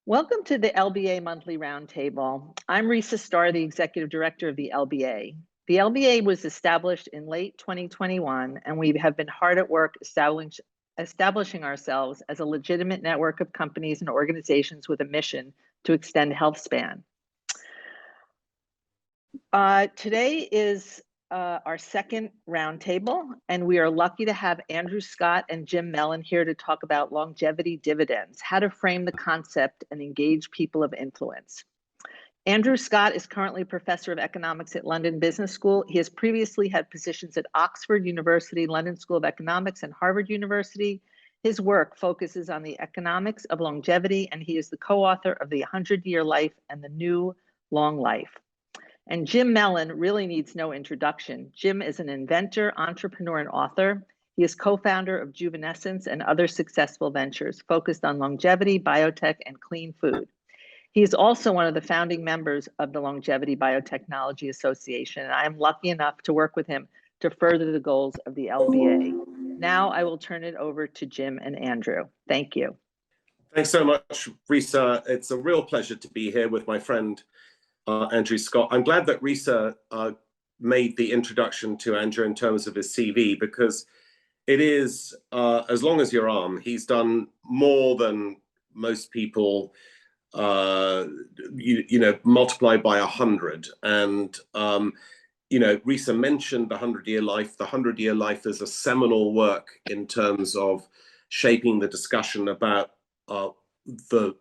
Welcome to the LBA Monthly Roundtable. I'm Risa Starr, the Executive Director of the LBA. The LBA was established in late 2021, and we have been hard at work establishing ourselves as a legitimate network of companies and organizations with a mission to extend health span. Today is our second roundtable, and we are lucky to have Andrew Scott and Jim Mellon here to talk about longevity dividends, how to frame the concept and engage people of influence. Andrew Scott is currently a professor of economics at London Business School. He has previously had positions at Oxford University, London School of Economics, and Harvard University. His work focuses on the economics of longevity, and he is the co-author of The 100-Year Life and the New Long Life. And Jim Mellon really needs no introduction. Jim is an inventor, entrepreneur, and author. He is co-founder of Juvenescence and other successful ventures focused on longevity, biotech, and clean food. He is also one of the founding members of the Longevity Biotechnology Association, and I am lucky enough to work with him to further the goals of the LBA. Now I will turn it over to Jim and Andrew. Thank you. Thanks so much, Risa. It's a real pleasure to be here with my friend, Andrew Scott. I'm glad that Risa made the introduction to Andrew in terms of his CV, because it is as long as your arm. He's done more than most people, multiply by 100. And, Risa mentioned the 100-Year Life. The 100-Year Life is a seminal work in terms of shaping the discussion about the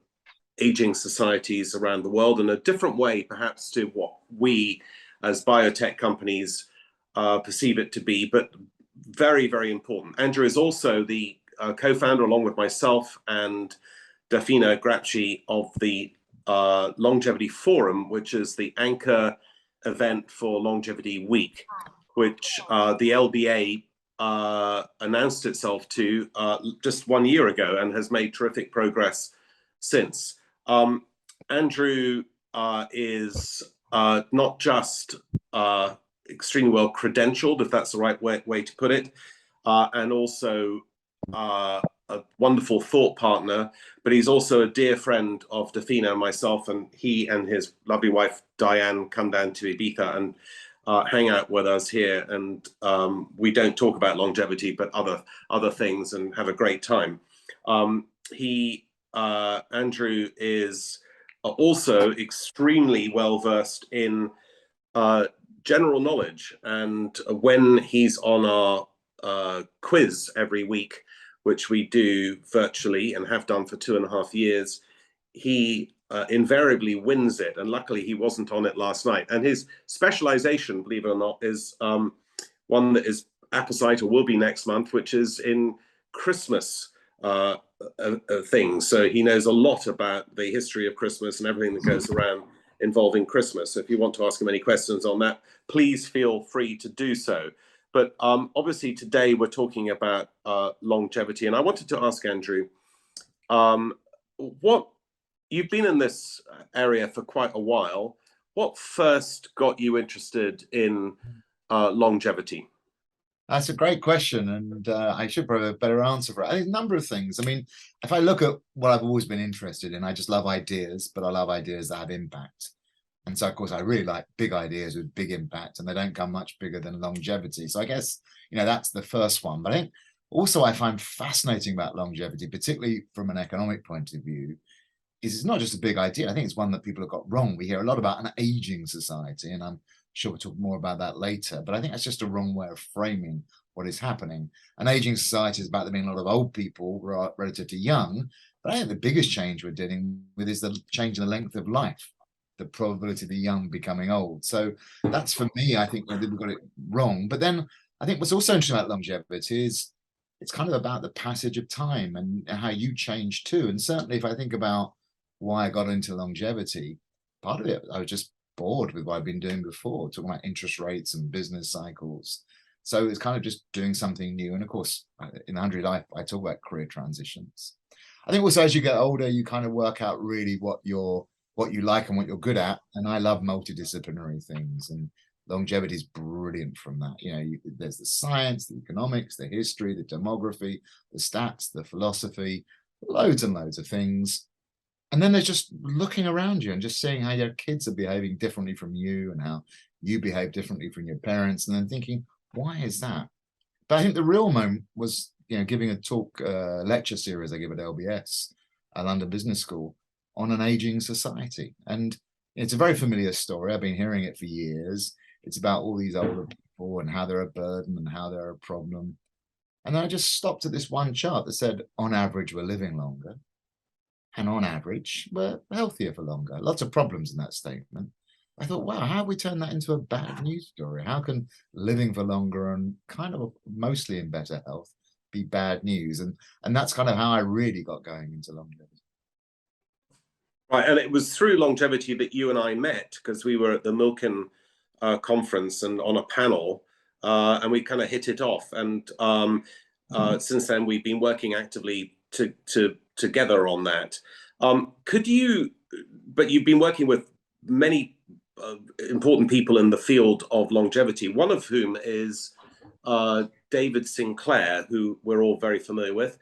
aging societies around the world in a different way, perhaps, to what we as biotech companies perceive it to be, but very, very important. Andrew is also the co-founder, along with myself and Dafina Grapci, of the Longevity Forum, which is the anchor event for Longevity Week, which the LBA announced itself to just 1 year ago and has made terrific progress since. Andrew is not just extremely well credentialed, if that's the right way to put it, and also a wonderful thought partner, but he's also a dear friend of Dafina and myself, and he and his lovely wife Diane come down to Ibiza and hang out with us here, and we don't talk about longevity but other things, and have a great time. Andrew is also extremely well versed in general knowledge, and when he's on our quiz every week, which we do virtually and have done for 2.5 years, he invariably wins it. And luckily he wasn't on it last night. And his specialization, believe it or not, is one that is apposite, or will be next month, which is in Christmas things. So he knows a lot about the history of Christmas and everything that goes around involving Christmas. So if you want to ask him any questions on that, please feel free to do so. But obviously today we're talking about longevity, and I wanted to ask Andrew, you've been in this area for quite a while. What first got you interested in longevity? That's a great question, and I should probably have a better answer for it. I think a number of things. I mean, if I look at what I've always been interested in, I just love ideas, but I love ideas that have impact. And so, of course, I really like big ideas with big impact, and they don't come much bigger than longevity. So I guess, that's the first one. But I think also I find fascinating about longevity, particularly from an economic point of view, is it's not just a big idea. I think it's one that people have got wrong. We hear a lot about an aging society, and I'm sure we'll talk more about that later. But I think that's just a wrong way of framing what is happening. An aging society is about there being a lot of old people relative to young. But I think the biggest change we're dealing with is the change in the length of life, the probability of the young becoming old. So that's, for me, I think we've got it wrong. But then I think what's also interesting about longevity is it's kind of about the passage of time and how you change too. And certainly if I think about why I got into longevity, part of it, I was just bored with what I've been doing before, talking about interest rates and business cycles. So it's kind of just doing something new. And of course, in 100 Life, I talk about career transitions. I think also as you get older, you kind of work out really what you like and what you're good at. And I love multidisciplinary things, and longevity is brilliant from that. There's the science, the economics, the history, the demography, the stats, the philosophy, loads and loads of things. And then there's just looking around you and just seeing how your kids are behaving differently from you and how you behave differently from your parents, and then thinking, why is that? But I think the real moment was, giving a talk, lecture series I give at LBS, London Business School, on an aging society. And it's a very familiar story. I've been hearing it for years. It's about all these older people and how they're a burden and how they're a problem. And then I just stopped at this one chart that said, on average, we're living longer. And on average, we're healthier for longer. Lots of problems in that statement. I thought, wow, how have we turned that into a bad news story? How can living for longer and kind of mostly in better health be bad news? And that's kind of how I really got going into longevity. Right, and it was through longevity that you and I met, because we were at the Milken conference and on a panel, and we kind of hit it off. And since then, we've been working actively together on that. But you've been working with many important people in the field of longevity, one of whom is David Sinclair, who we're all very familiar with.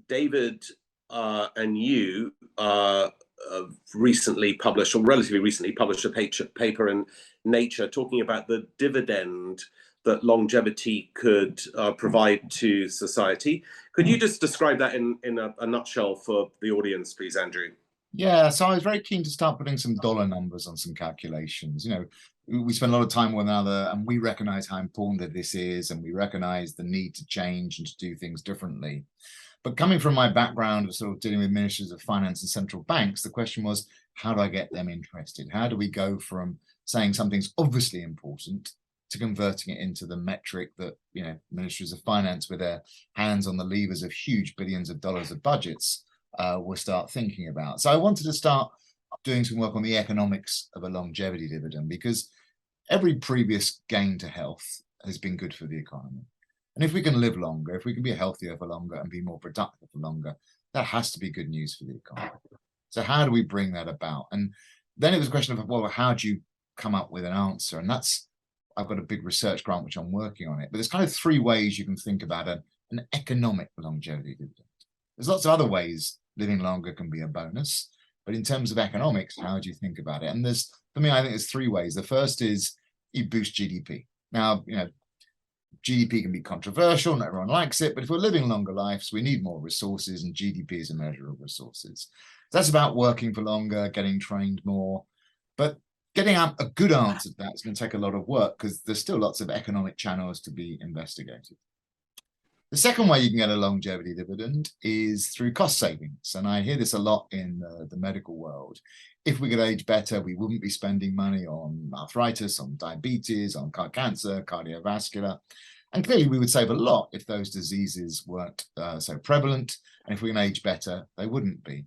David and you recently published, or relatively recently published, a paper in Nature talking about the dividend that longevity could provide to society. Could you just describe that in a nutshell for the audience, please, Andrew? Yeah, so I was very keen to start putting some dollar numbers on some calculations. We spend a lot of time with one another, and we recognize how important that this is, and we recognize the need to change and to do things differently. But coming from my background of sort of dealing with ministers of finance and central banks, the question was, how do I get them interested? How do we go from saying something's obviously important to converting it into the metric that, ministers of finance with their hands on the levers of huge billions of dollars of budgets will start thinking about? So I wanted to start doing some work on the economics of a longevity dividend, because every previous gain to health has been good for the economy. And if we can live longer, if we can be healthier for longer and be more productive for longer, that has to be good news for the economy. So how do we bring that about? And then it was a question of, well, how do you come up with an answer? And I've got a big research grant, which I'm working on it. But there's kind of three ways you can think about an economic longevity dividend. There's lots of other ways living longer can be a bonus. But in terms of economics, how do you think about it? And for me, I think there's three ways. The first is you boost GDP. Now, GDP can be controversial, not everyone likes it, but if we're living longer lives, we need more resources, and GDP is a measure of resources. So that's about working for longer, getting trained more. But getting a good answer to that is going to take a lot of work, because there's still lots of economic channels to be investigated. The second way you can get a longevity dividend is through cost savings. And I hear this a lot in the medical world. If we could age better, we wouldn't be spending money on arthritis, on diabetes, on cancer, cardiovascular. And clearly we would save a lot if those diseases weren't so prevalent. And if we can age better, they wouldn't be.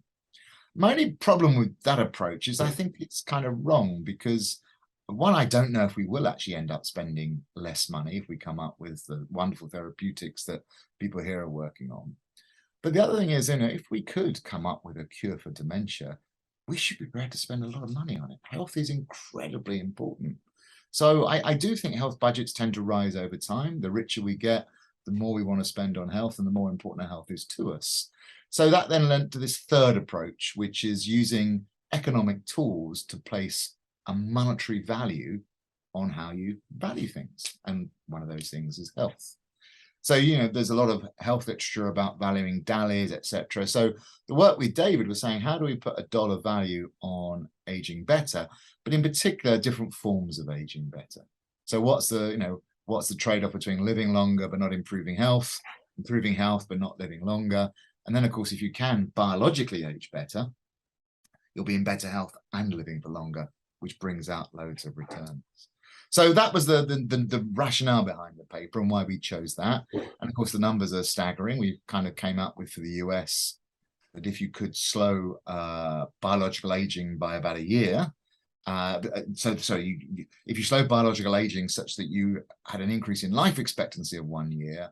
My only problem with that approach is I think it's kind of wrong, because one, I don't know if we will actually end up spending less money if we come up with the wonderful therapeutics that people here are working on. But the other thing is, if we could come up with a cure for dementia, we should be prepared to spend a lot of money on it. Health is incredibly important. So I do think health budgets tend to rise over time. The richer we get, the more we want to spend on health and the more important health is to us. So that then led to this third approach, which is using economic tools to place a monetary value on how you value things. And one of those things is health. So, there's a lot of health literature about valuing DALYs, etc. So the work with David was saying, how do we put a dollar value on aging better, but in particular, different forms of aging better? So what's the trade-off between living longer but not improving health but not living longer? And then, of course, if you can biologically age better, you'll be in better health and living for longer, which brings out loads of returns. So that was the rationale behind the paper and why we chose that. And of course, the numbers are staggering. We kind of came up with, for the US, that if you could slow biological aging by about a year, if you slow biological aging such that you had an increase in life expectancy of 1 year,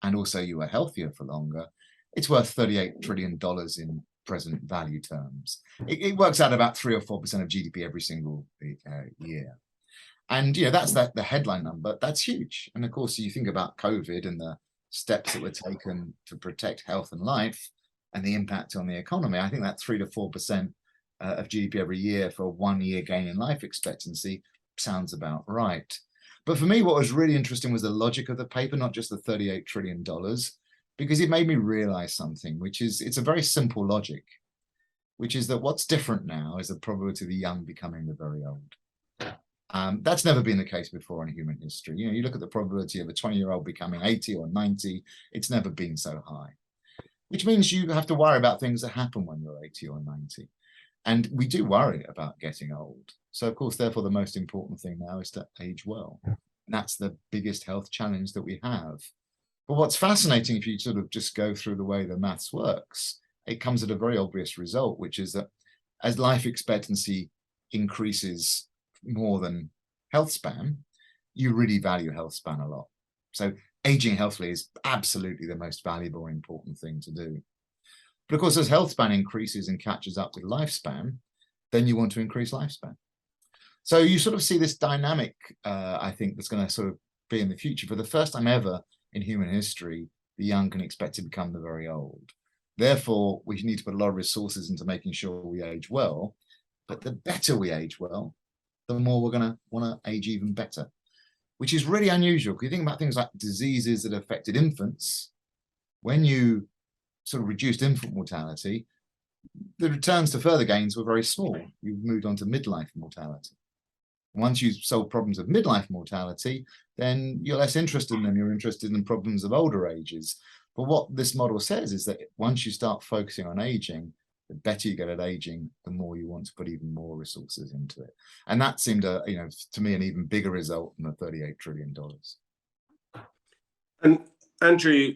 and also you were healthier for longer, it's worth $38 trillion in present value terms. It works out about 3 or 4% of GDP every single year. And that's the headline number. That's huge. And of course, you think about COVID and the steps that were taken to protect health and life. and the impact on the economy, I think that 3 to 4% of GDP every year for a 1 year gain in life expectancy sounds about right. But for me, what was really interesting was the logic of the paper, not just the $38 trillion, because it made me realize something, which is it's a very simple logic, which is that what's different now is the probability of the young becoming the very old. That's never been the case before in human history. You know, you look at the probability of a 20-year-old becoming 80 or 90, it's never been so high, which means you have to worry about things that happen when you're 80 or 90. And we do worry about getting old. So, of course, therefore, the most important thing now is to age well. And that's the biggest health challenge that we have. But what's fascinating, if you sort of just go through the way the maths works, it comes at a very obvious result, which is that as life expectancy increases more than health span, you really value health span a lot. So aging healthily is absolutely the most valuable and important thing to do. But of course, as health span increases and catches up with lifespan, then you want to increase lifespan. So you sort of see this dynamic, I think, that's going to sort of be in the future. For the first time ever in human history, the young can expect to become the very old. Therefore, we need to put a lot of resources into making sure we age well. But the better we age well, the more we're going to want to age even better, which is really unusual. Because you think about things like diseases that affected infants, when you sort of reduced infant mortality, the returns to further gains were very small. You've moved on to midlife mortality. Once you solve problems of midlife mortality, then you're less interested in them. You're interested in problems of older ages. But what this model says is that once you start focusing on aging, the better you get at aging, the more you want to put even more resources into it. And that seemed, to me, an even bigger result than the $38 trillion. And Andrew,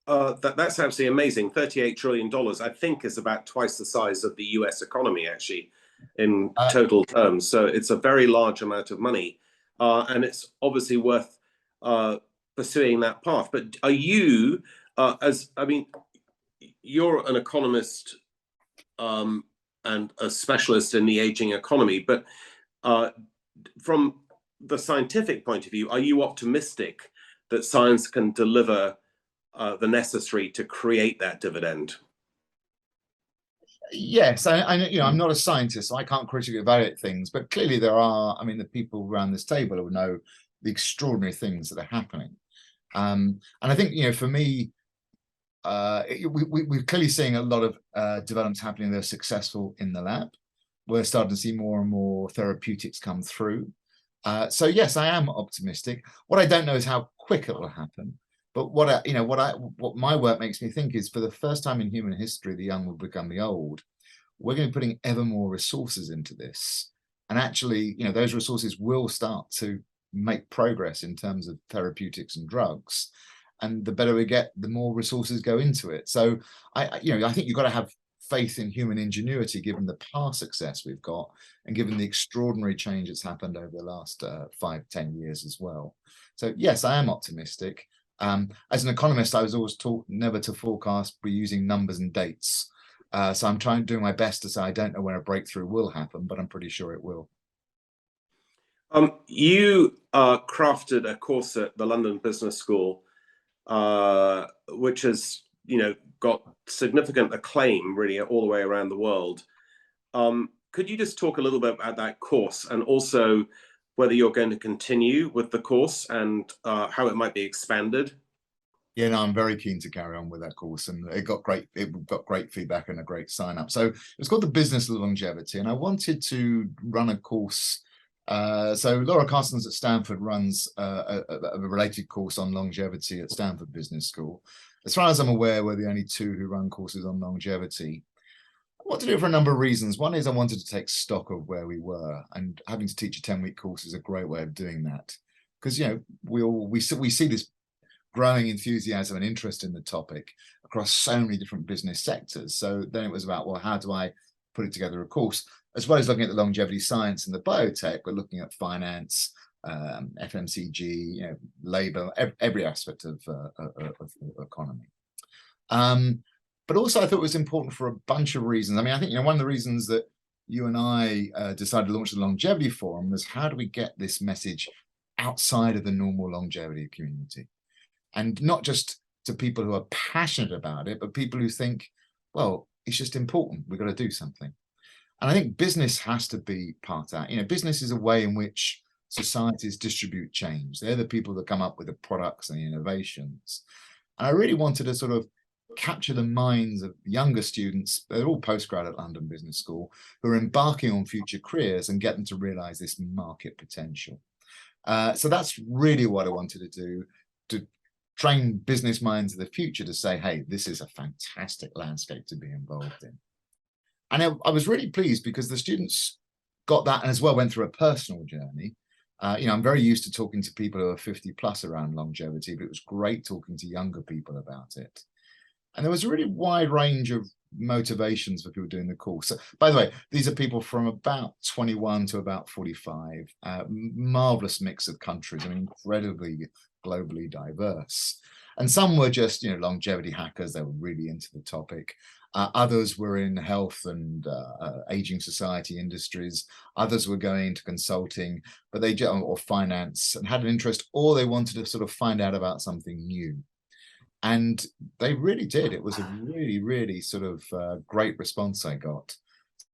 that's absolutely amazing. $38 trillion, I think, is about twice the size of the US economy, actually, in total terms. So it's a very large amount of money. And it's obviously worth pursuing that path. But are you, you're an economist and a specialist in the aging economy, but from the scientific point of view, are you optimistic that science can deliver the necessary to create that dividend? Yes, I'm not a scientist, so I can't critically evaluate things, but clearly there are, the people around this table who know the extraordinary things that are happening. And I think, for me, we're clearly seeing a lot of developments happening that are successful in the lab. We're starting to see more and more therapeutics come through. So yes, I am optimistic. What I don't know is how quick it will happen. But what my work makes me think is, for the first time in human history, the young will become the old. We're going to be putting ever more resources into this, and actually, those resources will start to make progress in terms of therapeutics and drugs. And the better we get, the more resources go into it. So I think you've got to have faith in human ingenuity, given the past success we've got, and given the extraordinary change that's happened over the last 5-10 years as well. So yes, I am optimistic. As an economist, I was always taught never to forecast by using numbers and dates. So I'm doing my best to say I don't know when a breakthrough will happen, but I'm pretty sure it will. You crafted a course at the London Business School, which has, got significant acclaim really all the way around the world. Could you just talk a little bit about that course, and also whether you're going to continue with the course and how it might be expanded? Yeah, no, I'm very keen to carry on with that course, and it got great feedback and a great sign up. So it's called the Business of Longevity, and I wanted to run a course. So Laura Carstens at Stanford runs a related course on longevity at Stanford Business School. As far as I'm aware, we're the only two who run courses on longevity. I wanted to do it for a number of reasons. One is I wanted to take stock of where we were, and having to teach a 10-week course is a great way of doing that, because we see this growing enthusiasm and interest in the topic across so many different business sectors. So then it was about, well, how do I put it together a course? As well as looking at the longevity science and the biotech, we're looking at finance, FMCG, labor, every aspect of economy. But also I thought it was important for a bunch of reasons. I think, one of the reasons that you and I decided to launch the Longevity Forum was, how do we get this message outside of the normal longevity community? And not just to people who are passionate about it, but people who think well, it's just important. We've got to do something. And I think business has to be part of that. You know, business is a way in which societies distribute change. They're the people that come up with the products and the innovations. And I really wanted to sort of capture the minds of younger students, they're all postgrad at London Business School, who are embarking on future careers and get them to realize this market potential. So that's really what I wanted to do, to train business minds of the future to say, hey, this is a fantastic landscape to be involved in. And I was really pleased because the students got that and as well went through a personal journey. You know, I'm very used to talking to people who are 50 plus around longevity, but it was great talking to younger people about it. And there was a really wide range of motivations for people doing the course. So, by the way, these are people from about 21 to about 45, marvelous mix of countries, I mean, incredibly globally diverse. And some were just, you know, longevity hackers. They were really into the topic. Others were in health and aging society industries. Others were going into consulting, but they or finance, and had an interest, or they wanted to sort of find out about something new. And they really did. It was a really, really sort of great response I got.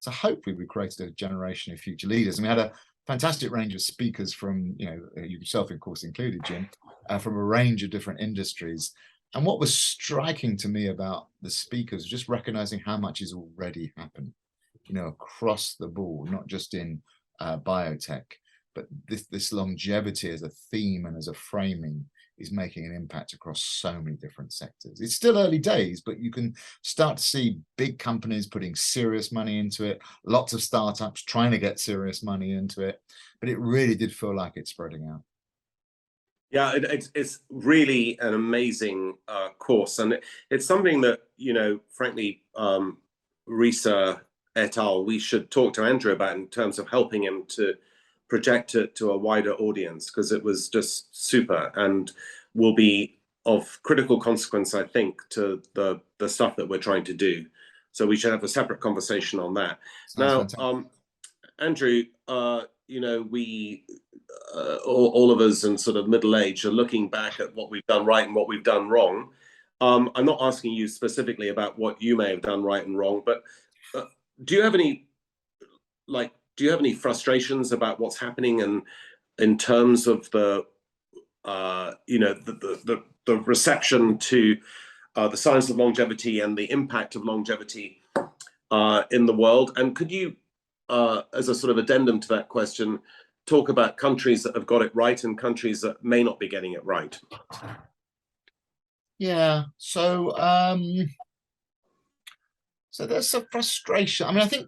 So hopefully we created a generation of future leaders. And we had a fantastic range of speakers from, you know, yourself, of course, included, Jim, from a range of different industries. And what was striking to me about the speakers was just recognizing how much is already happening, you know, across the board, not just in biotech, but this longevity as a theme and as a framing is making an impact across so many different sectors. It's still early days, but you can start to see big companies putting serious money into it, lots of startups trying to get serious money into it, but it really did feel like it's spreading out. Yeah, it's really an amazing course, and it's something that, you know, frankly, Risa et al., we should talk to Andrew about in terms of helping him to project it to a wider audience, because it was just super and will be of critical consequence, I think, to the stuff that we're trying to do. So we should have a separate conversation on that. Sounds now, Andrew, you know, we all of us in sort of middle age are looking back at what we've done right and what we've done wrong. I'm not asking you specifically about what you may have done right and wrong, but do you have any frustrations about what's happening and in terms of the you know, the reception to the science of longevity and the impact of longevity in the world? And could you, as a sort of addendum to that question, talk about countries that have got it right and countries that may not be getting it right? Yeah, so there's some frustration. I mean, I think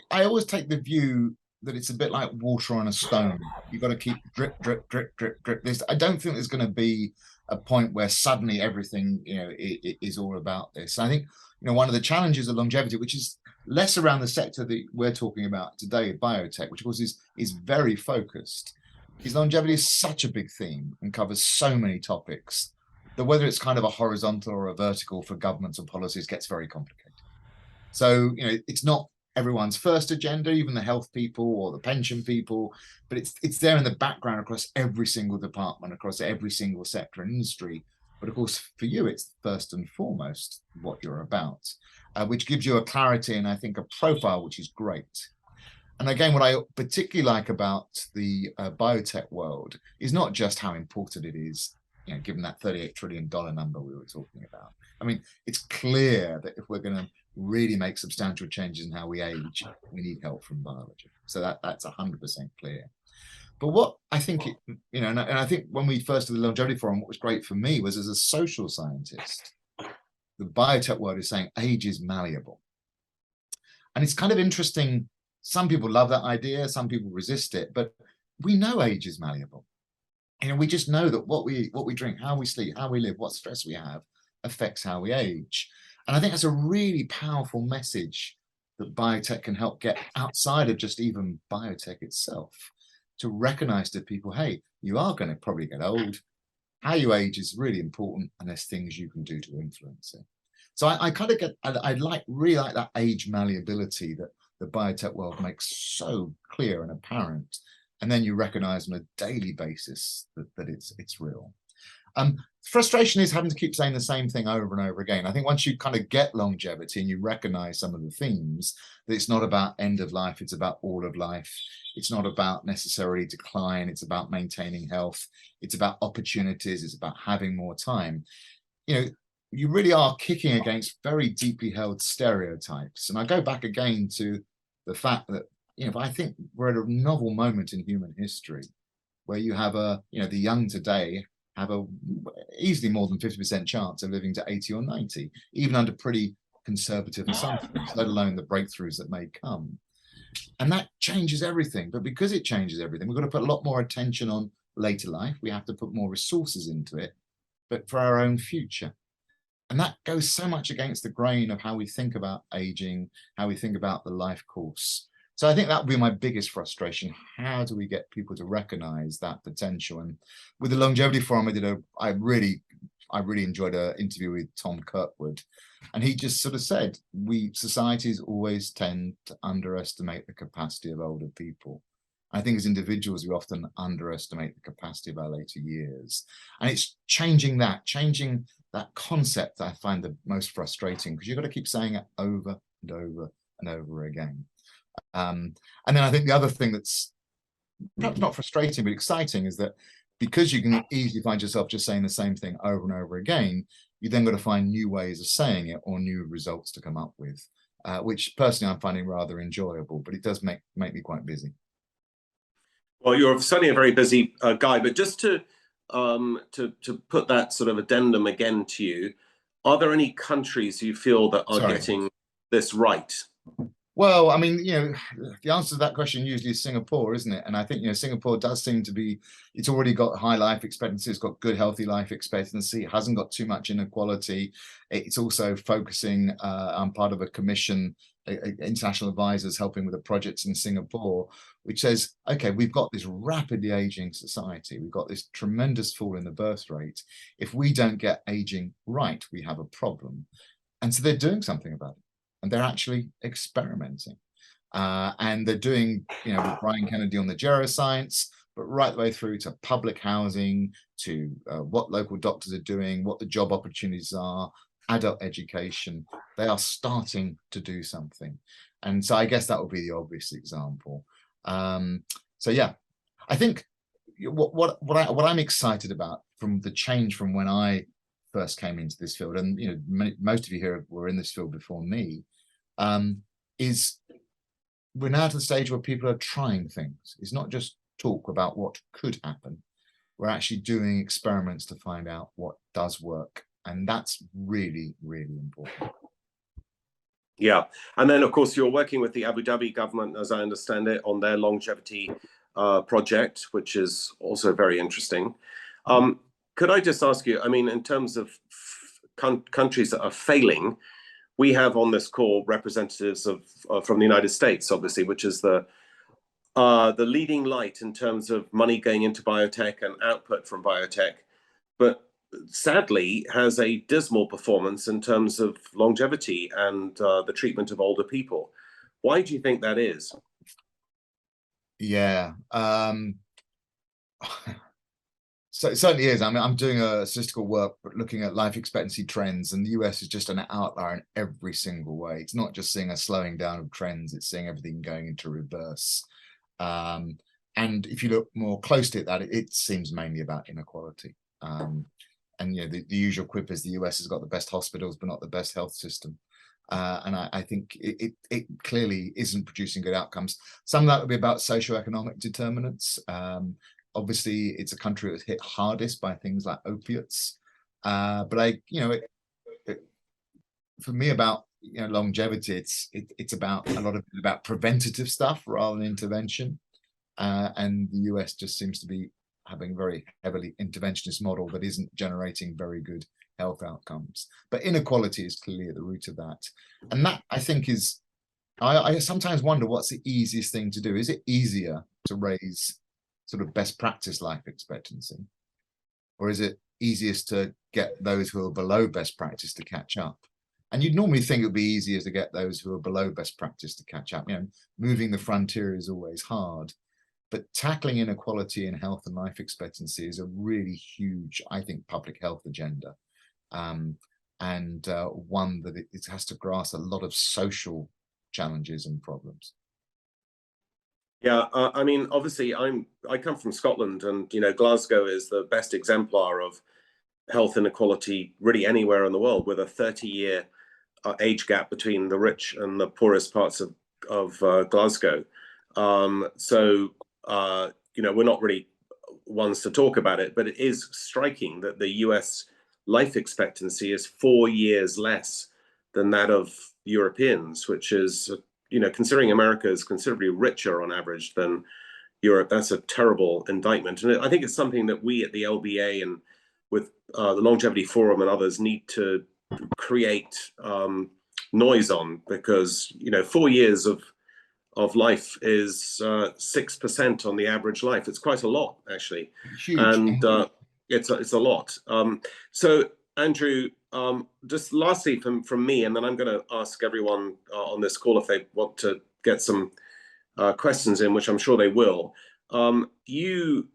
I always take the view that it's a bit like water on a stone. You've got to keep drip, drip, drip, drip, drip. I don't think there's going to be a point where suddenly everything, you know, it is all about this. I think, you know, one of the challenges of longevity, which is less around the sector that we're talking about today, biotech, which of course is very focused, is longevity is such a big theme and covers so many topics that whether it's kind of a horizontal or a vertical for governments and policies gets very complicated. So, you know, it's not everyone's first agenda, even the health people or the pension people, but it's there in the background across every single department, across every single sector and industry. But of course, for you, it's first and foremost what you're about, which gives you a clarity and I think a profile, which is great. And again, what I particularly like about the biotech world is not just how important it is, you know, given that $38 trillion number we were talking about. I mean, it's clear that if we're going to really make substantial changes in how we age, we need help from biology. So that's 100% clear. But what I think, you know, and I think when we first did the Longevity Forum, what was great for me was as a social scientist, the biotech world is saying age is malleable. And it's kind of interesting. Some people love that idea, some people resist it, but we know age is malleable. You know, we just know that what we drink, how we sleep, how we live, what stress we have affects how we age. And I think that's a really powerful message that biotech can help get outside of just even biotech itself, to recognize to people, hey, you are going to probably get old. How you age is really important, and there's things you can do to influence it. So I kind of get, I really like that age malleability that the biotech world makes so clear and apparent. And then you recognize on a daily basis that it's real. frustration is having to keep saying the same thing over and over again. I think once you kind of get longevity and you recognize some of the themes, that it's not about end of life, it's about all of life. It's not about necessarily decline, it's about maintaining health. It's about opportunities, it's about having more time. You know, you really are kicking against very deeply held stereotypes. And I go back again to the fact that, you know, I think we're at a novel moment in human history where you have the young today have a easily more than 50% chance of living to 80 or 90, even under pretty conservative assumptions, let alone the breakthroughs that may come. And that changes everything. But because it changes everything, we've got to put a lot more attention on later life. We have to put more resources into it, but for our own future. And that goes so much against the grain of how we think about aging, how we think about the life course. So I think that would be my biggest frustration. How do we get people to recognize that potential? And with the Longevity Forum, I really enjoyed an interview with Tom Kirkwood. And he just sort of said, societies always tend to underestimate the capacity of older people. I think as individuals, we often underestimate the capacity of our later years. And it's changing that concept that I find the most frustrating, because you've got to keep saying it over and over and over again. And then I think the other thing that's not frustrating, but exciting is that because you can easily find yourself just saying the same thing over and over again, you then got to find new ways of saying it or new results to come up with, which personally I'm finding rather enjoyable, but it does make me quite busy. Well, you're certainly a very busy guy, but just to put that sort of addendum again to you, are there any countries you feel that are getting this right? Well, I mean, the answer to that question usually is Singapore, isn't it? And I think, Singapore does seem to be, it's already got high life expectancy, it's got good, healthy life expectancy, it hasn't got too much inequality. It's also focusing on part of a commission, international advisors helping with the projects in Singapore, which says, okay, we've got this rapidly aging society, we've got this tremendous fall in the birth rate. If we don't get aging right, we have a problem. And so they're doing something about it. And they're actually experimenting. And they're doing, with Brian Kennedy on the geroscience, but right the way through to public housing, to what local doctors are doing, what the job opportunities are, adult education. They are starting to do something. And so I guess that would be the obvious example. So yeah, I think what I'm excited about from the change from when I first came into this field, and most of you here were in this field before me, is we're now to the stage where people are trying things. It's not just talk about what could happen. We're actually doing experiments to find out what does work. And that's really, really important. Yeah. And then, of course, you're working with the Abu Dhabi government, as I understand it, on their longevity project, which is also very interesting. Could I just ask you, I mean, in terms of countries that are failing, we have on this call representatives from the United States, obviously, which is the leading light in terms of money going into biotech and output from biotech, but sadly has a dismal performance in terms of longevity and the treatment of older people. Why do you think that is? Yeah. So it certainly is. I mean, I'm doing a statistical work looking at life expectancy trends, and the US is just an outlier in every single way. It's not just seeing a slowing down of trends, it's seeing everything going into reverse. And if you look more closely at that, it seems mainly about inequality. And the usual quip is the US has got the best hospitals, but not the best health system. And I think it clearly isn't producing good outcomes. Some of that would be about socioeconomic determinants. Obviously, it's a country that was hit hardest by things like opiates. But for me, about longevity, it's about a lot of it about preventative stuff rather than intervention. And the US just seems to be having a very heavily interventionist model that isn't generating very good health outcomes. But inequality is clearly at the root of that. And that, I think, is, I sometimes wonder what's the easiest thing to do. Is it easier to raise sort of best practice life expectancy? Or is it easiest to get those who are below best practice to catch up? And you'd normally think it would be easier to get those who are below best practice to catch up. Moving the frontier is always hard. But tackling inequality in health and life expectancy is a really huge, I think, public health agenda. And one that it has to grasp a lot of social challenges and problems. Yeah, I mean, obviously, I come from Scotland, and Glasgow is the best exemplar of health inequality really anywhere in the world, with a 30-year age gap between the rich and the poorest parts of Glasgow. So we're not really ones to talk about it, but it is striking that the US life expectancy is 4 years less than that of Europeans, which is, considering America is considerably richer on average than Europe, that's a terrible indictment. And I think it's something that we at the LBA and with the Longevity Forum and others need to create noise on, because 4 years of life is 6% on the average life. It's quite a lot, actually. Huge. And it's a lot. So Andrew, just lastly from me, and then I'm going to ask everyone on this call if they want to get some questions in, which I'm sure they will. You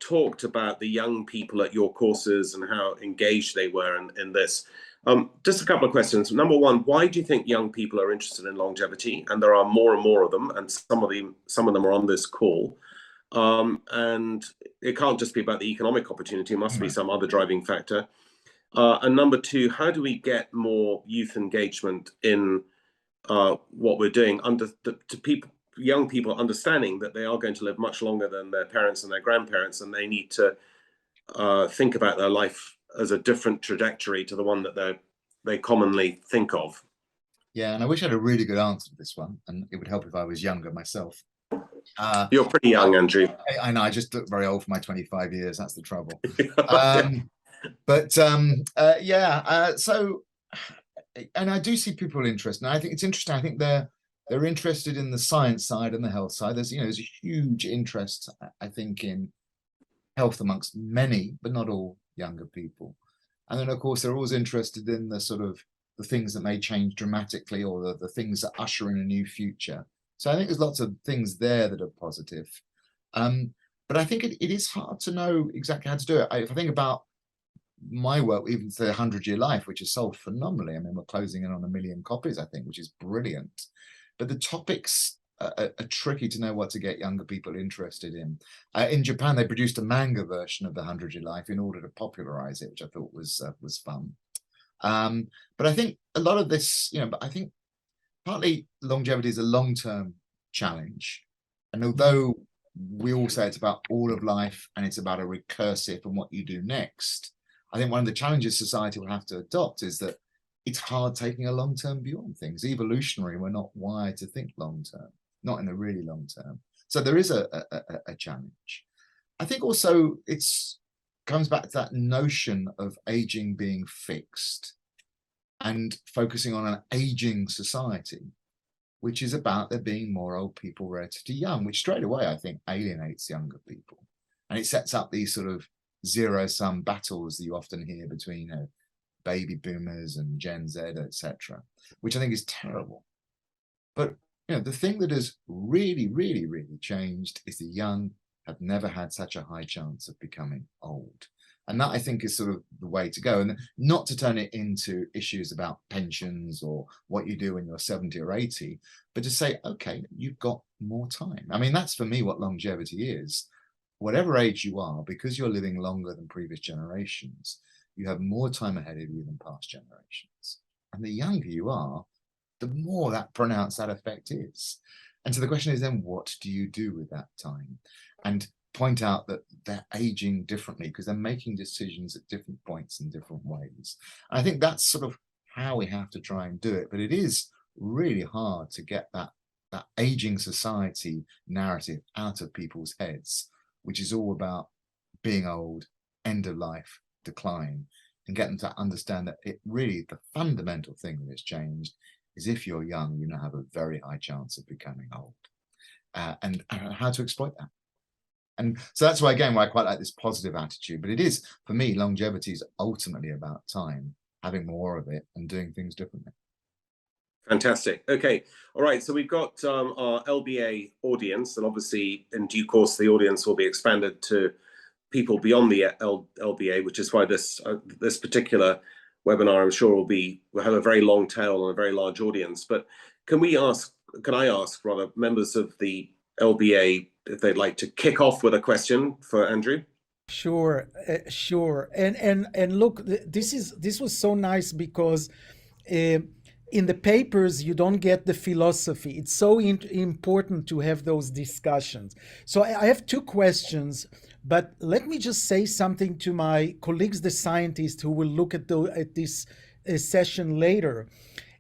talked about the young people at your courses and how engaged they were in this. Just a couple of questions. Number one, why do you think young people are interested in longevity? And there are more and more of them, and some of them are on this call. And it can't just be about the economic opportunity. It must be some other driving factor. And number two, how do we get more youth engagement in what we're doing to young people understanding that they are going to live much longer than their parents and their grandparents, and they need to think about their life as a different trajectory to the one that they commonly think of? Yeah, and I wish I had a really good answer to this one, and it would help if I was younger myself. You're pretty young, Andrew. I know, I just look very old for my 25 years. That's the trouble. So, and I do see people interested, and I think it's interesting. I think they're interested in the science side and the health side. There's a huge interest, I think, in health amongst many, but not all younger people. And then, of course, they're always interested in the sort of the things that may change dramatically, or the things that usher in a new future. So I think there's lots of things there that are positive. But I think it is hard to know exactly how to do it. If I think about my work, even the 100-Year Life, which is sold phenomenally. I mean, we're closing in on 1 million copies, I think, which is brilliant. But the topics are tricky to know what to get younger people interested in. In Japan, they produced a manga version of the 100-Year Life in order to popularize it, which I thought was fun. But I think a lot of this, but I think partly longevity is a long-term challenge. And although we all say it's about all of life and it's about a recursive and what you do next, I think one of the challenges society will have to adopt is that it's hard taking a long-term view on things. Evolutionary, we're not wired to think long-term, not in the really long term. So there is a challenge. I think also comes back to that notion of aging being fixed and focusing on an aging society, which is about there being more old people relative to young, which straight away I think alienates younger people. And it sets up these sort of zero-sum battles that you often hear between baby boomers and Gen Z, etc., which I think is terrible. But the thing that has really, really, really changed is the young have never had such a high chance of becoming old. And that, I think, is sort of the way to go. And not to turn it into issues about pensions or what you do when you're 70 or 80, but to say, okay, you've got more time. I mean, that's for me what longevity is. Whatever age you are, because you're living longer than previous generations, you have more time ahead of you than past generations. And the younger you are, the more that pronounced that effect is. And so the question is then, what do you do with that time? And point out that they're aging differently because they're making decisions at different points in different ways. And I think that's sort of how we have to try and do it. But it is really hard to get that aging society narrative out of people's heads, which is all about being old, end of life, decline, and get them to understand that it really, the fundamental thing that has changed is if you're young, you now have a very high chance of becoming old, and how to exploit that. And so that's why, again, why I quite like this positive attitude. But it is, for me, longevity is ultimately about time, having more of it and doing things differently. Fantastic. Okay. All right. So we've got our LBA audience, and obviously in due course, the audience will be expanded to people beyond the LBA, which is why this particular webinar, I'm sure, will have a very long tail and a very large audience. But can I ask rather members of the LBA if they'd like to kick off with a question for Andrew? Sure, sure. And look, this was so nice because in the papers you don't get the philosophy. It's so important to have those discussions. So I have two questions, but let me just say something to my colleagues, the scientists, who will look at this session later.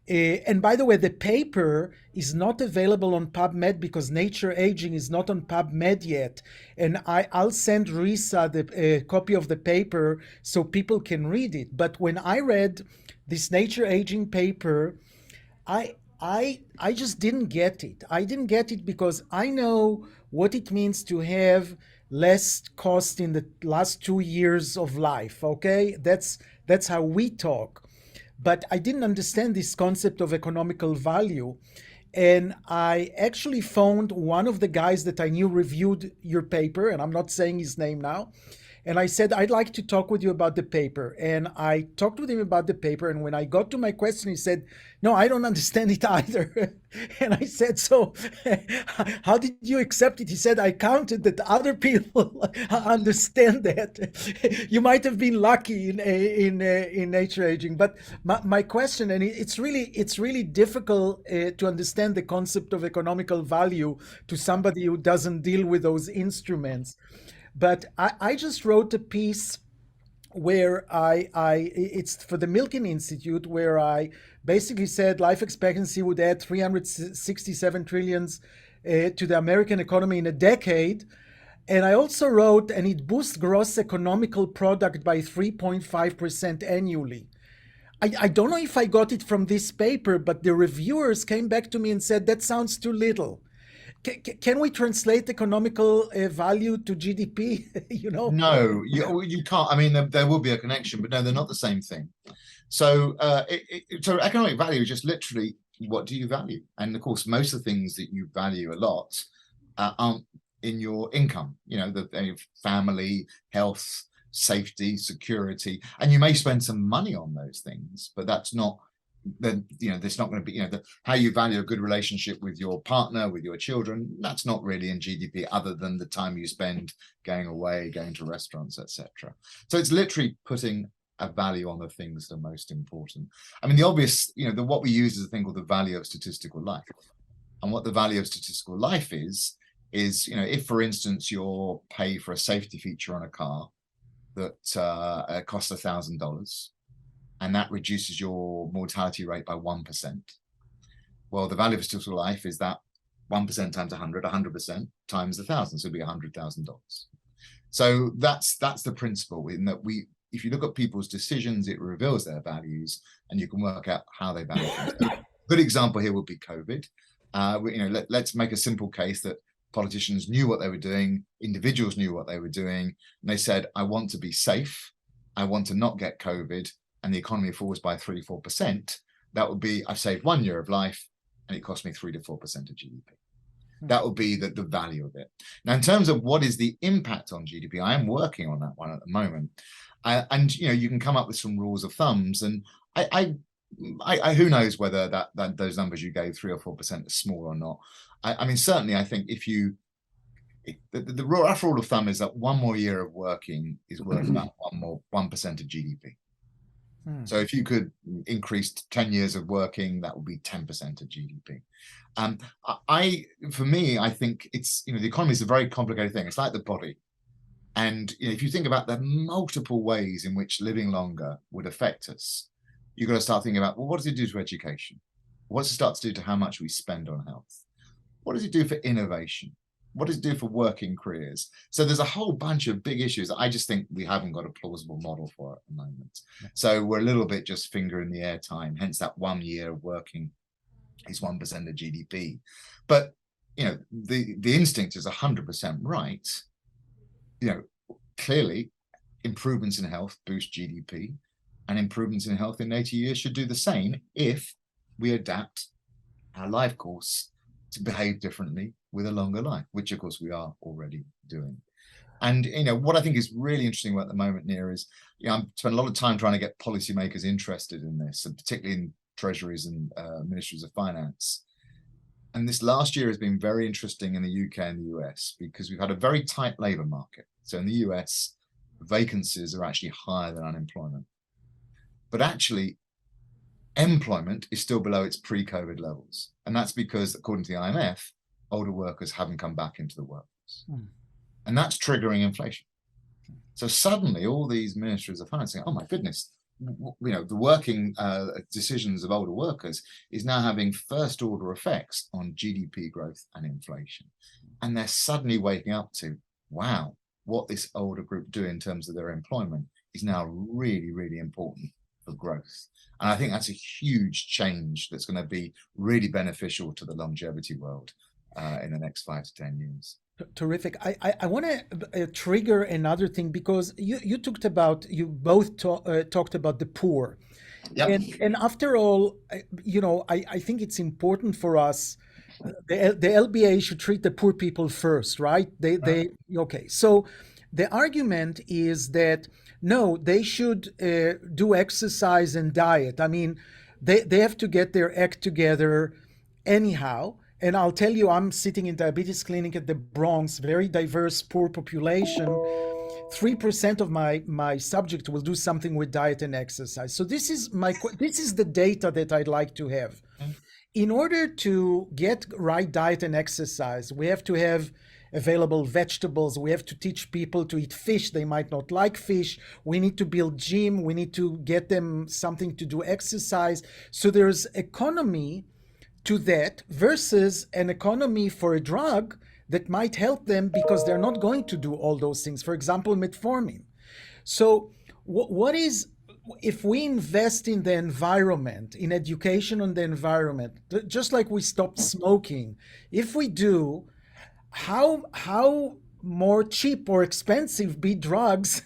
And by the way, the paper is not available on PubMed because Nature Aging is not on PubMed yet. And I'll send Risa a copy of the paper so people can read it. But when I read this Nature Aging paper, I just didn't get it. I didn't get it because I know what it means to have less cost in the last 2 years of life. Okay, that's how we talk. But I didn't understand this concept of economical value. And I actually phoned one of the guys that I knew reviewed your paper, and I'm not saying his name now. And I said, I'd like to talk with you about the paper. And I talked with him about the paper. And when I got to my question, he said, no, I don't understand it either. And I said, so how did you accept it? He said, I counted that other people understand that. You might have been lucky in Nature Aging. But my question, and it's really difficult to understand the concept of economical value to somebody who doesn't deal with those instruments. But I just wrote a piece where it's for the Milken Institute, where I basically said life expectancy would add 367 trillions to the American economy in a decade. And I also wrote, and it boosts gross economical product by 3.5% annually. I don't know if I got it from this paper, but the reviewers came back to me and said, that sounds too little. Can we translate economical value to GDP? No, you can't. I mean, there will be a connection, but no, they're not the same thing. So, so economic value is just literally what do you value? And of course, most of the things that you value a lot aren't in your income. The family, health, safety, security, and you may spend some money on those things, but that's not. Then there's not going to be how you value a good relationship with your partner, with your children. That's not really in GDP, other than the time you spend going away, going to restaurants, etc. So it's literally putting a value on the things that are most important. I mean, the obvious, what we use is a thing called the value of statistical life. And what the value of statistical life is if, for instance, you're pay for a safety feature on a car that costs $1,000. And that reduces your mortality rate by 1%. Well, the value of statistical life is that 1% times 100% times 1,000, so it'd be $100,000. So that's the principle, in that if you look at people's decisions, it reveals their values, and you can work out how they value things. Good example here would be COVID. Let's make a simple case that politicians knew what they were doing, individuals knew what they were doing, and they said, I want to be safe, I want to not get COVID, and the economy falls by 3-4%, that would be, I've saved 1 year of life and it cost me 3 to 4% of GDP. That would be the value of it. Now, in terms of what is the impact on GDP, I am working on that one at the moment. And you can come up with some rules of thumbs, and I who knows whether that those numbers you gave, 3 or 4%, are small or not. I mean, certainly I think the rough rule of thumb is that 1 more year of working is worth about 1% of GDP. So if you could increase 10 years of working, that would be 10% of GDP. For me, I think it's, the economy is a very complicated thing. It's like the body. And if you think about the multiple ways in which living longer would affect us, you've got to start thinking about, well, what does it do to education? What does it start to do to how much we spend on health? What does it do for innovation? What does it do for working careers? So there's a whole bunch of big issues that I just think we haven't got a plausible model for at the moment. So we're a little bit just finger in the air time, hence that 1 year of working is 1% of GDP. But, the instinct is 100% right. Clearly improvements in health boost GDP, and improvements in health in 80 years should do the same if we adapt our life course to behave differently with a longer life, which of course we are already doing. And what I think is really interesting at the moment, Near, is I'm spent a lot of time trying to get policymakers interested in this, and particularly in treasuries and ministries of finance. And this last year has been very interesting in the UK and the US because we've had a very tight labor market. So in the US, vacancies are actually higher than unemployment. But actually, employment is still below its pre-COVID levels. And that's because, according to the IMF, older workers haven't come back into the workforce. And that's triggering inflation. So suddenly all these ministries of finance saying, oh my goodness, the working decisions of older workers is now having first order effects on GDP growth and inflation. And they're suddenly waking up to, wow, what this older group do in terms of their employment is now really, really important for growth. And I think that's a huge change that's going to be really beneficial to the longevity world in the next 5 to 10 years. Terrific. I want to trigger another thing, because you both talked about the poor. Yep. And after all, I think it's important for us. The LBA should treat the poor people first, right? Okay. So the argument is that no, they should do exercise and diet. I mean, they have to get their act together anyhow. And I'll tell you, I'm sitting in diabetes clinic at the Bronx, very diverse, poor population. 3% of my subject will do something with diet and exercise. So this is the data that I'd like to have. In order to get right diet and exercise, we have to have available vegetables. We have to teach people to eat fish. They might not like fish. We need to build gym. We need to get them something to do exercise. So there's economy to that versus an economy for a drug that might help them because they're not going to do all those things. For example, metformin. So what is, if we invest in the environment, in education on the environment, just like we stopped smoking, if we do, how more cheap or expensive be drugs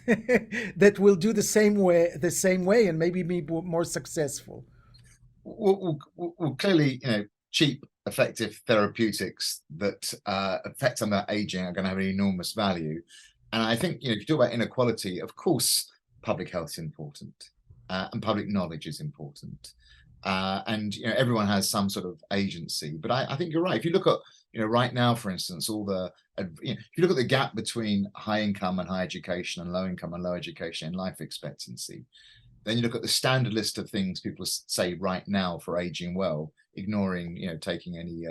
that will do the same way and maybe be more successful? Well, clearly, cheap, effective therapeutics that affect some of that aging are going to have an enormous value. And I think, if you talk about inequality, of course, public health is important and public knowledge is important. And everyone has some sort of agency. But I think you're right. If you look at, right now, for instance, if you look at the gap between high income and high education and low income and low education in life expectancy, then you look at the standard list of things people say right now for aging well, ignoring, taking any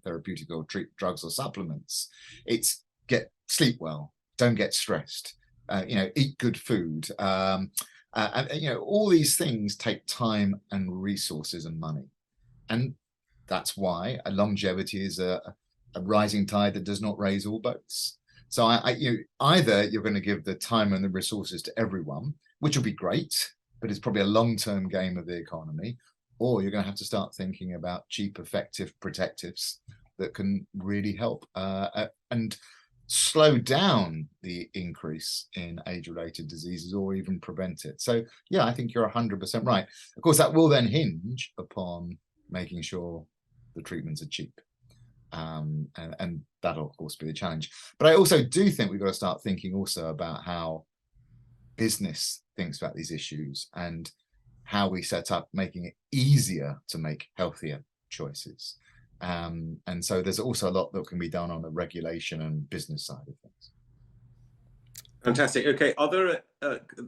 therapeutic or drugs or supplements. It's sleep well, don't get stressed, eat good food. And all these things take time and resources and money. And that's why a longevity is a rising tide that does not raise all boats. So either you're going to give the time and the resources to everyone, which will be great, but it's probably a long-term game of the economy, or you're going to have to start thinking about cheap, effective protectives that can really help and slow down the increase in age-related diseases or even prevent it. So yeah, I think you're 100% right. Of course, that will then hinge upon making sure the treatments are cheap. And that'll of course be the challenge. But I also do think we've got to start thinking also about how business thinks about these issues and how we set up making it easier to make healthier choices. And so there's also a lot that can be done on the regulation and business side of things. Fantastic. Okay,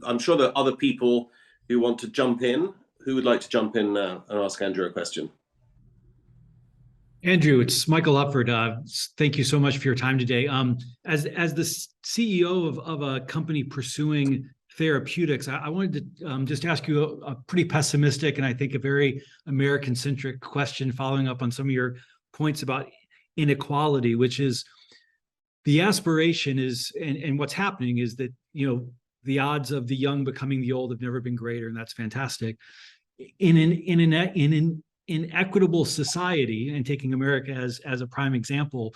I'm sure there are other people who want to jump in. Who would like to jump in and ask Andrew a question? Andrew, it's Michael Upford. Thank you so much for your time today. As the CEO of a company pursuing therapeutics, I wanted to just ask you a pretty pessimistic and I think a very American-centric question, following up on some of your points about inequality, which is the aspiration is, and what's happening is that, the odds of the young becoming the old have never been greater, and that's fantastic. In an inequitable society, and taking America as a prime example,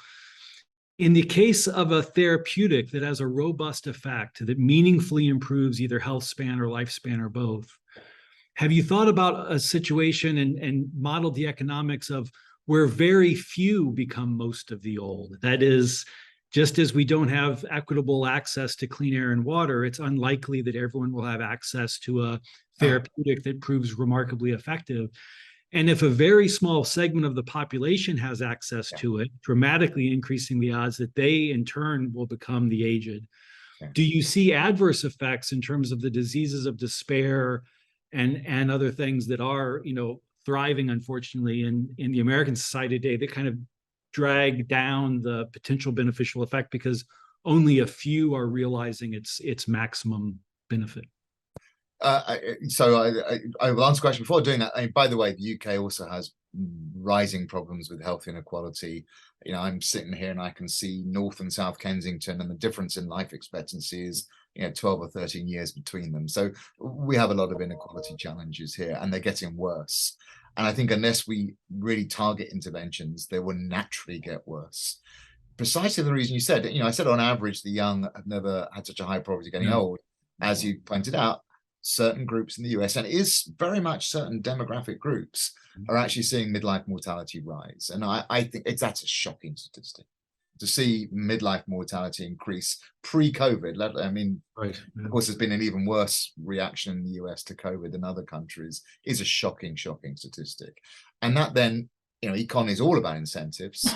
in the case of a therapeutic that has a robust effect that meaningfully improves either health span or lifespan or both, have you thought about a situation and modeled the economics of where very few become most of the old. That is, just as we don't have equitable access to clean air and water, it's unlikely that everyone will have access to a therapeutic that proves remarkably effective. And if a very small segment of the population has access to it, dramatically increasing the odds that they in turn will become the aged. Do you see adverse effects in terms of the diseases of despair and other things that are, thriving, unfortunately, in the American society today, that kind of drag down the potential beneficial effect because only a few are realizing its maximum benefit? I will answer the question before doing that. By the way, the UK also has rising problems with health inequality. I'm sitting here and I can see North and South Kensington, and the difference in life expectancy is 12 or 13 years between them. So we have a lot of inequality challenges here, and they're getting worse. And I think unless we really target interventions, they will naturally get worse. Precisely the reason you said, I said on average, the young have never had such a high probability of getting old. As you pointed out, certain groups in the US, and it is very much certain demographic groups, are actually seeing midlife mortality rise. And I think that's a shocking statistic. To see midlife mortality increase pre-COVID, of course, there's been an even worse reaction in the US to COVID than other countries, is a shocking statistic. And that then, econ is all about incentives,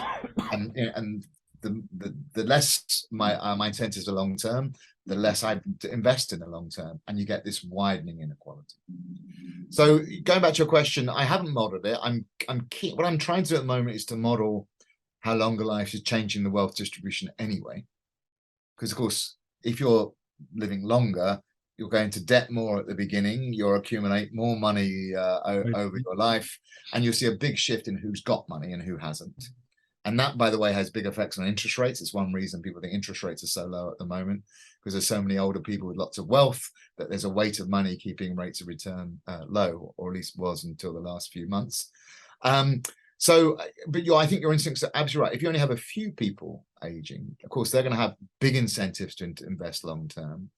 and the less my incentives are long term, the less I invest in the long term, and you get this widening inequality. So going back to your question, I haven't modeled it. I'm keen. What I'm trying to do at the moment is to model how longer life is changing the wealth distribution anyway. Because of course, if you're living longer, you're going to debt more at the beginning, you'll accumulate more money over your life, and you'll see a big shift in who's got money and who hasn't. And that, by the way, has big effects on interest rates. It's one reason people think interest rates are so low at the moment, because there's so many older people with lots of wealth that there's a weight of money keeping rates of return low, or at least was until the last few months. But I think your instincts are absolutely right. If you only have a few people aging, of course, they're going to have big incentives to invest long term.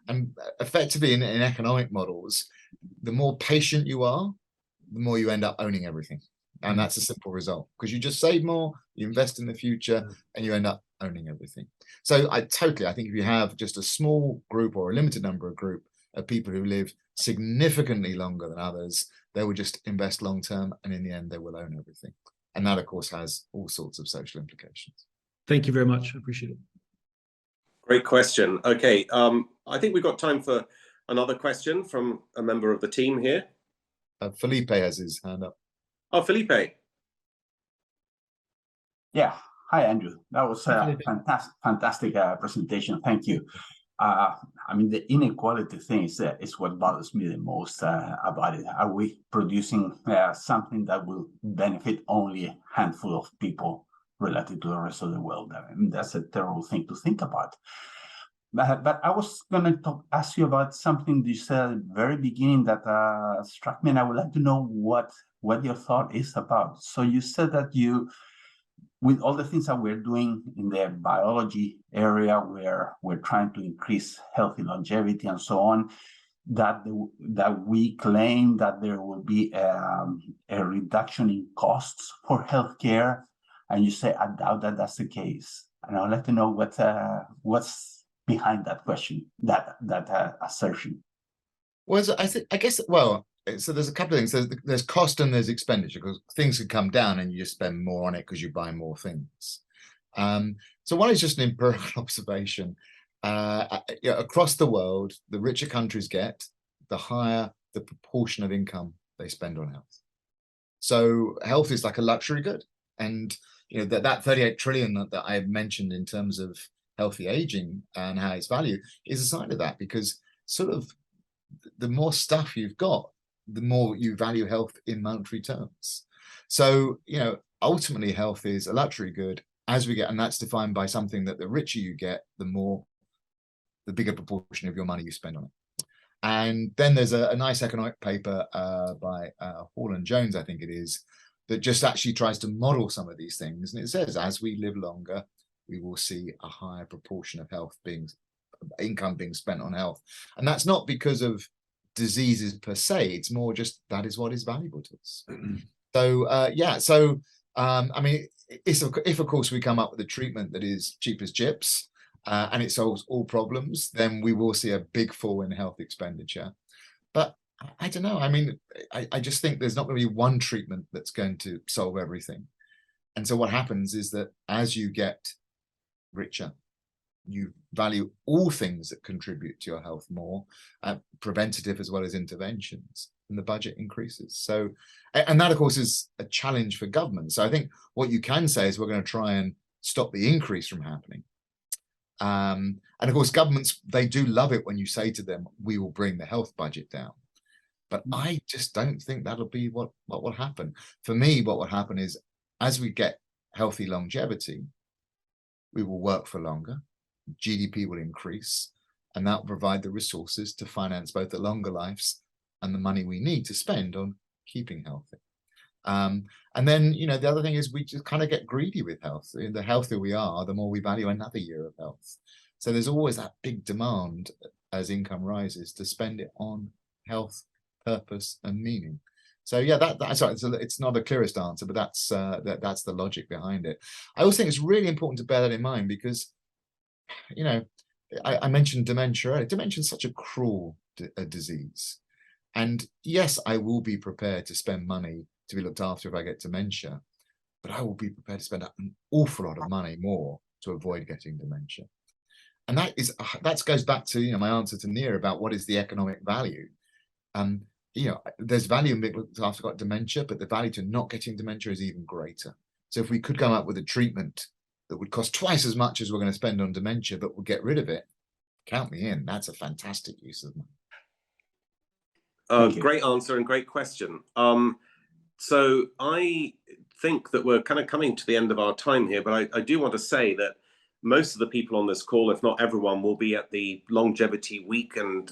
And effectively in economic models, the more patient you are, the more you end up owning everything. And that's a simple result, because you just save more, you invest in the future, and you end up owning everything. So I think if you have just a small group or a limited number of group of people who live significantly longer than others, they will just invest long term, and in the end, they will own everything. And that, of course, has all sorts of social implications. Thank you very much. I appreciate it. Great question. Okay, I think we've got time for another question from a member of the team here. Felipe has his hand up. Oh, Felipe. Yeah. Hi, Andrew. That was a fantastic presentation. Thank you. The inequality thing is what bothers me the most about it. Are we producing something that will benefit only a handful of people relative to the rest of the world? That's a terrible thing to think about. But I was going to ask you about something you said at the very beginning that struck me, and I would like to know what your thought is about. So you said that with all the things that we're doing in the biology area, where we're trying to increase healthy longevity and so on, that we claim that there will be a reduction in costs for healthcare, and you say, I doubt that that's the case. And I'd like to know what's behind that question, that assertion. Well, so there's a couple of things. There's cost and there's expenditure, because things could come down and you just spend more on it because you buy more things. So one is just an empirical observation. Across the world, the richer countries get, the higher the proportion of income they spend on health. So health is like a luxury good. And that 38 trillion that I mentioned in terms of healthy aging and how it's valued is a sign of that, because sort of the more stuff you've got, the more you value health in monetary terms. So, ultimately health is a luxury good as we get, and that's defined by something that the richer you get, the bigger proportion of your money you spend on it. And then there's a nice economic paper by Hall and Jones, I think it is, that just actually tries to model some of these things. And it says, as we live longer, we will see a higher proportion of income being spent on health. And that's not because of diseases per se, it's more just that is what is valuable to us. So I mean, if of course we come up with a treatment that is cheap as chips and it solves all problems, then we will see a big fall in health expenditure. But I don't know. I mean, I just think there's not going to be one treatment that's going to solve everything. And so what happens is that as you get richer, you value all things that contribute to your health more, preventative as well as interventions, and the budget increases. So, and that of course is a challenge for government. So I think what you can say is we're going to try and stop the increase from happening. And of course, governments, they do love it when you say to them, we will bring the health budget down. But I just don't think that'll be what will happen. For me, what will happen is as we get healthy longevity, we will work for longer, GDP will increase, and that will provide the resources to finance both the longer lives and the money we need to spend on keeping healthy. And then, you know, the other thing is we just kind of get greedy with health. The healthier we are, the more we value another year of health. So there's always that big demand as income rises to spend it on health, purpose, and meaning. So yeah, sorry, it's not the clearest answer, but that's the logic behind it. I also think it's really important to bear that in mind because, you know, I mentioned dementia earlier. Dementia is such a cruel disease. And yes, I will be prepared to spend money to be looked after if I get dementia, but I will be prepared to spend an awful lot of money more to avoid getting dementia. And that goes back to, you know, my answer to Nia about what is the economic value. You know, there's value in being looked after got dementia, but the value to not getting dementia is even greater. So if we could come up with a treatment that would cost twice as much as we're going to spend on dementia, but we'll get rid of it, count me in. That's a fantastic use of money. Great answer and great question. So I think that we're kind of coming to the end of our time here, but I do want to say that most of the people on this call, if not everyone, will be at the Longevity Week and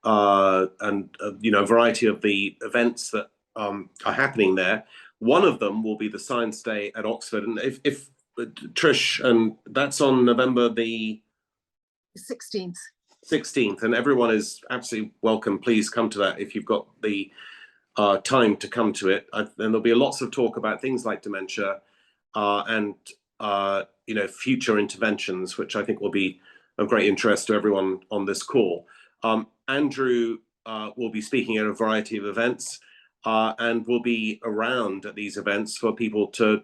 you know, a variety of the events that are happening there. One of them will be the Science Day at Oxford, and if Trish, and that's on November the 16th. 16th, and everyone is absolutely welcome. Please come to that if you've got the time to come to it. And there'll be lots of talk about things like dementia and you know, future interventions, which I think will be of great interest to everyone on this call. Andrew will be speaking at a variety of events and will be around at these events for people to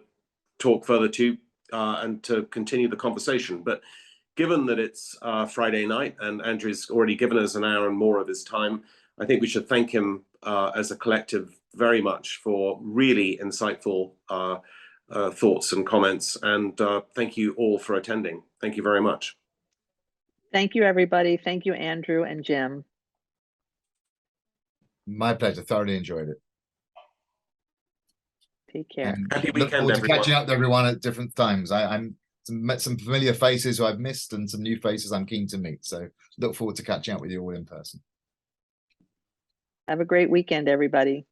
talk further to and to continue the conversation. But given that it's Friday night and Andrew's already given us an hour and more of his time, I think we should thank him as a collective very much for really insightful thoughts and comments. And thank you all for attending. Thank you very much. Thank you, everybody. Thank you, Andrew and Jim. My pleasure. Thoroughly enjoyed it. Take care. And Happy look weekend, forward to everyone. catching up with everyone at different times. I'm met some familiar faces who I've missed and some new faces I'm keen to meet. So look forward to catching up with you all in person. Have a great weekend, everybody.